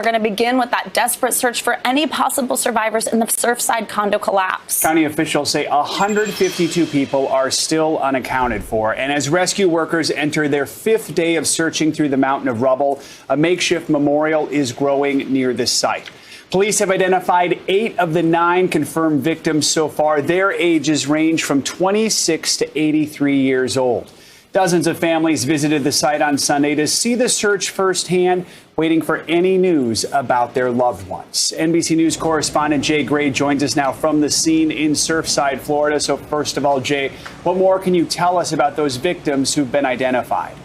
going to begin with that desperate search for any possible survivors in the Surfside condo collapse. County officials say 152 people are still unaccounted for. And as rescue workers enter their 5th day of searching through the mountain of rubble, a makeshift memorial is growing near the site. Police have identified 8 of the 9 confirmed victims so far. Their ages range from 26 to 83 years old. Dozens of families visited the site on Sunday to see the search firsthand, waiting for any news about their loved ones. NBC News correspondent Jay Gray joins us now from the scene in Surfside, Florida. So first of all, Jay, what more can you tell us about those victims who've been identified?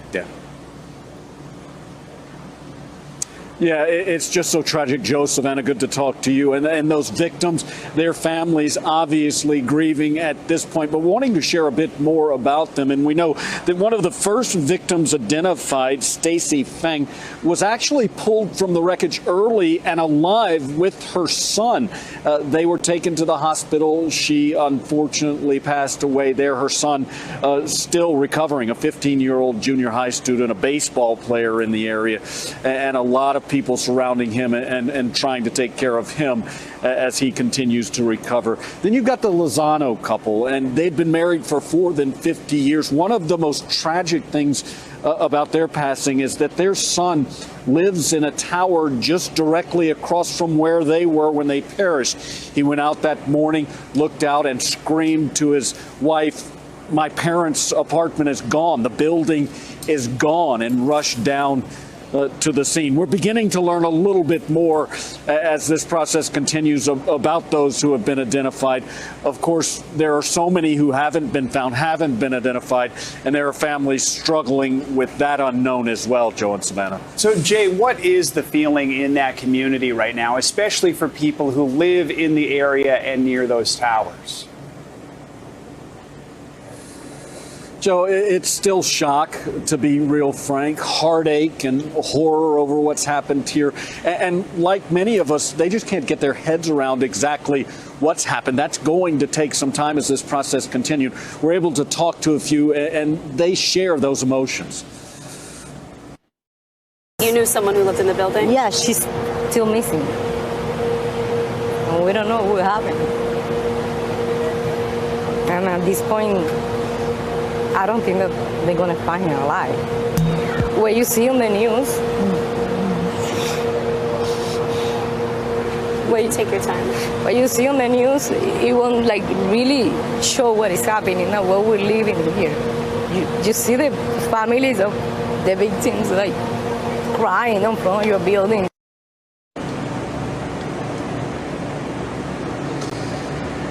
Yeah, it's just so tragic, Joe. Savannah, good to talk to you. And those victims, their families obviously grieving at this point, but wanting to share a bit more about them. And we know that one of the first victims identified, Stacy Feng, was actually pulled from the wreckage early and alive with her son. They were taken to the hospital. She unfortunately passed away there. Her son still recovering, a 15-year-old junior high student, a baseball player in the area, and a lot of people surrounding him and trying to take care of him as he continues to recover. Then you've got the Lozano couple, and they'd been married for more than 50 years. One of the most tragic things about their passing is that their son lives in a tower just directly across from where they were when they perished. He went out that morning, looked out, and screamed to his wife, "My parents' apartment is gone. The building is gone," and rushed down to the scene. We're beginning to learn a little bit more as this process continues about those who have been identified. Of course, there are so many who haven't been found, haven't been identified, and there are families struggling with that unknown as well, Joe and Savannah. So, Jay, what is the feeling in that community right now, especially for people who live in the area and near those towers? Joe, it's still shock, to be real frank, heartache and horror over what's happened here. And like many of us, they just can't get their heads around exactly what's happened. That's going to take some time as this process continues. We're able to talk to a few, and they share those emotions. You knew someone who lived in the building? Yeah, she's still missing. And we don't know what happened. And at this point, I don't think that they're going to find her alive. What you see on the news. Where you take your time. What you see on the news, it won't like really show what is happening and what we're living here. You see the families of the victims like crying in front of your building.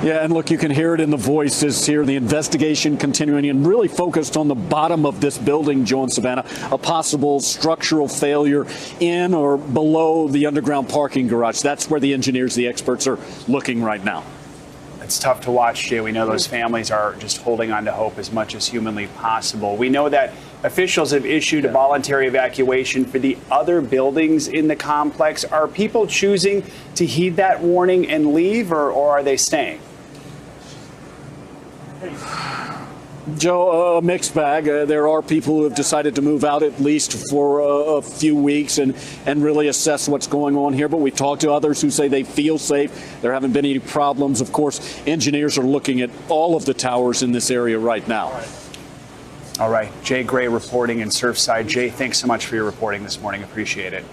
Yeah, and look, you can hear it in the voices here. The investigation continuing and really focused on the bottom of this building, Joe and Savannah, a possible structural failure in or below the underground parking garage. That's where the engineers, the experts are looking right now. It's tough to watch, Jay. We know those families are just holding on to hope as much as humanly possible. We know that officials have issued a voluntary evacuation for the other buildings in the complex. Are people choosing to heed that warning and leave, or are they staying? Joe, a mixed bag. There are people who have decided to move out at least for a few weeks and really assess what's going on here. But we've talked to others who say they feel safe. There haven't been any problems. Of course, engineers are looking at all of the towers in this area right now. All right. Jay Gray reporting in Surfside. Jay, thanks so much for your reporting this morning. Appreciate it.